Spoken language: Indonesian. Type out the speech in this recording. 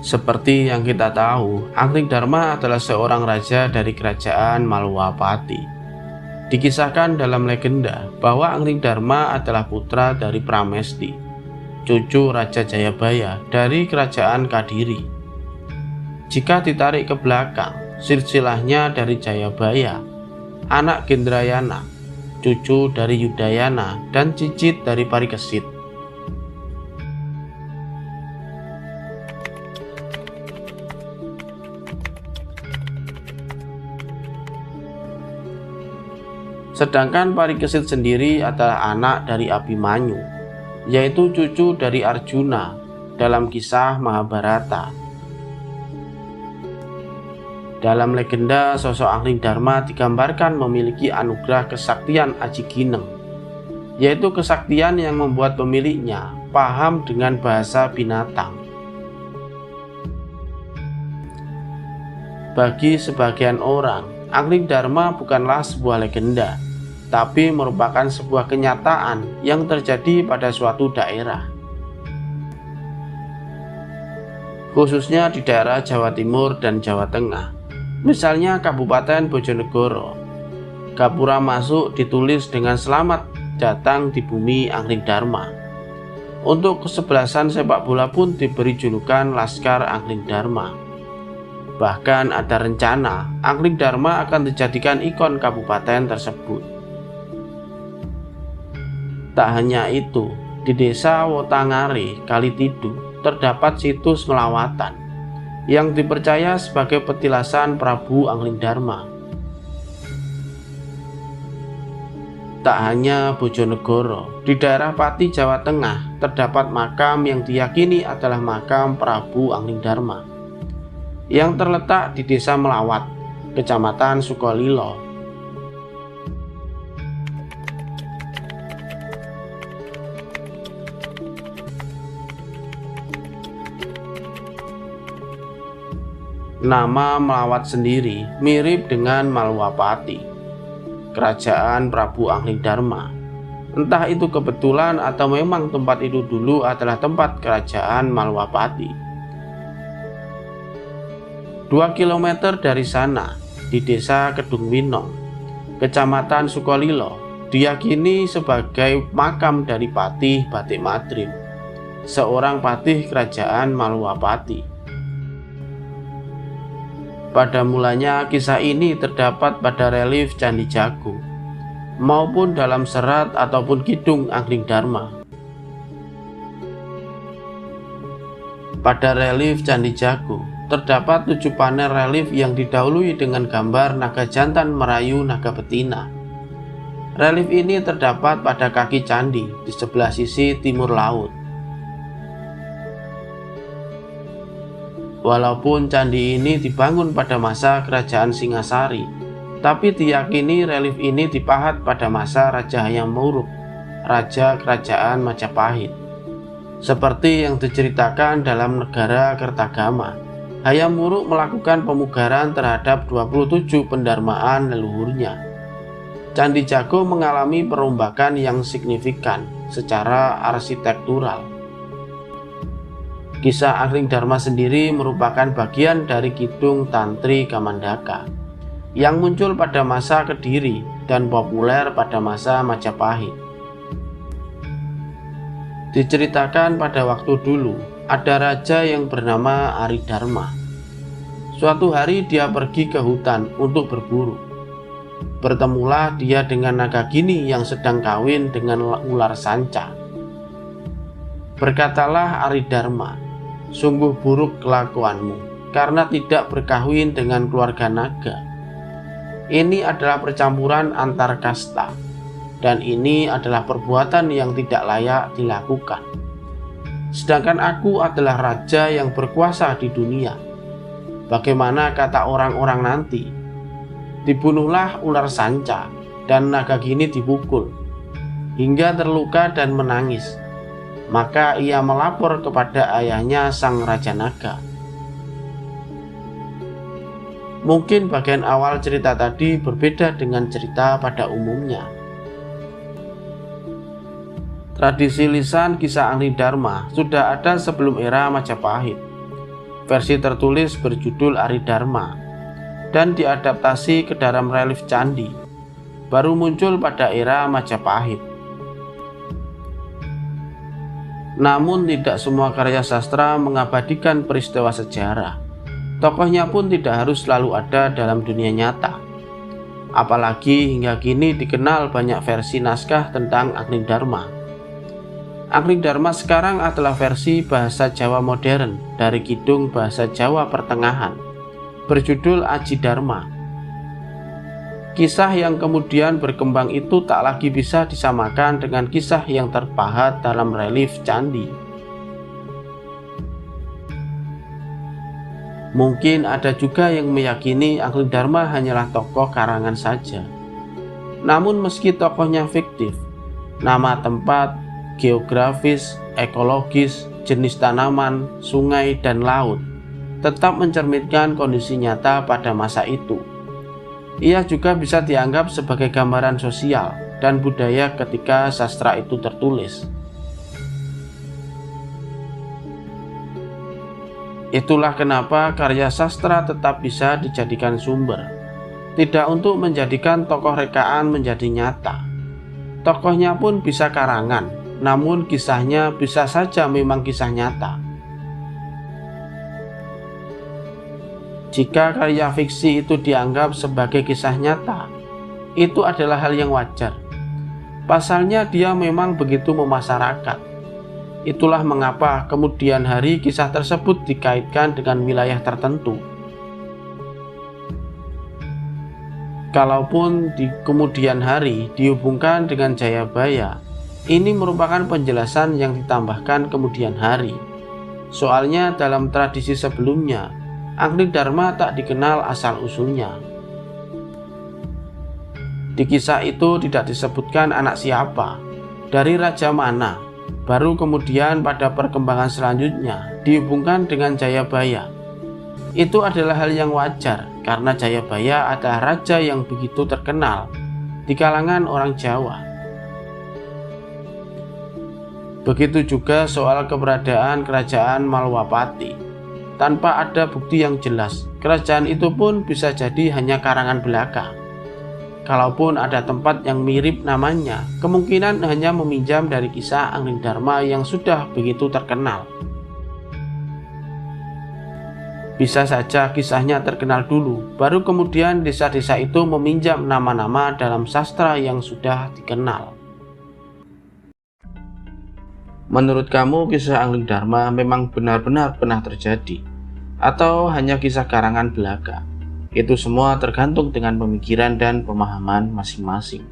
Seperti yang kita tahu, Anggridharma adalah seorang raja dari kerajaan Maluwapati. Dikisahkan dalam legenda bahwa Anggridharma adalah putra dari Pramesti, cucu Raja Jayabaya dari kerajaan Kadiri. Jika ditarik ke belakang, silsilahnya dari Jayabaya, anak Gendrayana, cucu dari Yudayana, dan cicit dari Parikesit. Sedangkan Parikesit sendiri adalah anak dari Abhimanyu, yaitu cucu dari Arjuna dalam kisah Mahabharata. Dalam legenda, sosok Anggridharma digambarkan memiliki anugerah kesaktian Aji Gineng, yaitu kesaktian yang membuat pemiliknya paham dengan bahasa binatang. Bagi sebagian orang, Anggridharma bukanlah sebuah legenda, tapi merupakan sebuah kenyataan yang terjadi pada suatu daerah, khususnya di daerah Jawa Timur dan Jawa Tengah. Misalnya Kabupaten Bojonegoro, gapura masuk ditulis dengan selamat datang di bumi Anggridharma. Untuk kesebelasan sepak bola pun diberi julukan Laskar Anggridharma. Bahkan ada rencana Anggridharma akan dijadikan ikon kabupaten tersebut. Tak hanya itu, di desa Wotangare, Kalitidu, terdapat situs melawatan yang dipercaya sebagai petilasan Prabu Anggridharma. Tak hanya Bojonegoro, di daerah Pati, Jawa Tengah, terdapat makam yang diyakini adalah makam Prabu Anggridharma, yang terletak di desa Melawat, Kecamatan Sukolilo. Nama Melawat sendiri mirip dengan Maluwapati, kerajaan Prabu Anggridharma. Entah itu kebetulan atau memang tempat itu dulu adalah tempat kerajaan Maluwapati. 2 km dari sana, di desa Kedung Winong, Kecamatan Sukolilo, diyakini sebagai makam dari Patih Batik Madrim, seorang patih kerajaan Maluwapati. Pada mulanya kisah ini terdapat pada relief Candi Jago maupun dalam serat ataupun kidung Anggridharma. Pada relief Candi Jago terdapat 7 panel relief yang didahului dengan gambar naga jantan merayu naga betina. Relief ini terdapat pada kaki candi di sebelah sisi timur laut. Walaupun candi ini dibangun pada masa kerajaan Singasari, tapi diyakini relief ini dipahat pada masa Raja Hayam Wuruk, raja kerajaan Majapahit. Seperti yang diceritakan dalam Negara Kertagama, Hayam Wuruk melakukan pemugaran terhadap 27 pendarmaan leluhurnya. Candi Jago mengalami perombakan yang signifikan secara arsitektural. Kisah Anggridharma sendiri merupakan bagian dari kidung Tantri Kamandaka yang muncul pada masa Kediri dan populer pada masa Majapahit. Diceritakan pada waktu dulu ada raja yang bernama Aridharma. Suatu hari dia pergi ke hutan untuk berburu. Bertemulah dia dengan naga gini yang sedang kawin dengan ular sanca. Berkatalah Aridharma, "Sungguh buruk kelakuanmu karena tidak berkahwin dengan keluarga naga. Ini adalah percampuran antar kasta, dan ini adalah perbuatan yang tidak layak dilakukan. Sedangkan aku adalah raja yang berkuasa di dunia. Bagaimana kata orang-orang nanti? Dibunuhlah ular sanca dan naga gini dipukul hingga terluka dan menangis. Maka ia melapor kepada ayahnya sang Raja Naga." Mungkin bagian awal cerita tadi berbeda dengan cerita pada umumnya. Tradisi lisan kisah Anggridharma sudah ada sebelum era Majapahit. Versi tertulis berjudul Aridharma dan diadaptasi ke dalam relief candi, baru muncul pada era Majapahit. Namun tidak semua karya sastra mengabadikan peristiwa sejarah. Tokohnya pun tidak harus selalu ada dalam dunia nyata. Apalagi hingga kini dikenal banyak versi naskah tentang Agnidharma. Agnidharma sekarang adalah versi bahasa Jawa modern dari Kidung Bahasa Jawa Pertengahan, berjudul Aji Dharma. Kisah yang kemudian berkembang itu tak lagi bisa disamakan dengan kisah yang terpahat dalam relief candi. Mungkin ada juga yang meyakini Agnidharma hanyalah tokoh karangan saja. Namun meski tokohnya fiktif, nama tempat, geografis, ekologis, jenis tanaman, sungai, dan laut tetap mencerminkan kondisi nyata pada masa itu. Ia juga bisa dianggap sebagai gambaran sosial dan budaya ketika sastra itu tertulis. Itulah kenapa karya sastra tetap bisa dijadikan sumber, tidak untuk menjadikan tokoh rekaan menjadi nyata. Tokohnya pun bisa karangan, namun kisahnya bisa saja memang kisah nyata. Jika karya fiksi itu dianggap sebagai kisah nyata, itu adalah hal yang wajar. Pasalnya dia memang begitu memasyarakat. Itulah mengapa kemudian hari kisah tersebut dikaitkan dengan wilayah tertentu. Kalaupun di kemudian hari dihubungkan dengan Jayabaya, ini merupakan penjelasan yang ditambahkan kemudian hari. Soalnya dalam tradisi sebelumnya, Agnidharma tak dikenal asal-usulnya. Di kisah itu tidak disebutkan anak siapa, dari raja mana, baru kemudian pada perkembangan selanjutnya dihubungkan dengan Jayabaya. Itu adalah hal yang wajar, karena Jayabaya adalah raja yang begitu terkenal di kalangan orang Jawa. Begitu juga soal keberadaan kerajaan Malwapati. Tanpa ada bukti yang jelas, kerajaan itu pun bisa jadi hanya karangan belaka. Kalaupun ada tempat yang mirip namanya, kemungkinan hanya meminjam dari kisah Agnidharma yang sudah begitu terkenal. Bisa saja kisahnya terkenal dulu, baru kemudian desa-desa itu meminjam nama-nama dalam sastra yang sudah dikenal. Menurut kamu kisah Agnidharma memang benar-benar pernah terjadi, atau hanya kisah karangan belaka? Itu semua tergantung dengan pemikiran dan pemahaman masing-masing.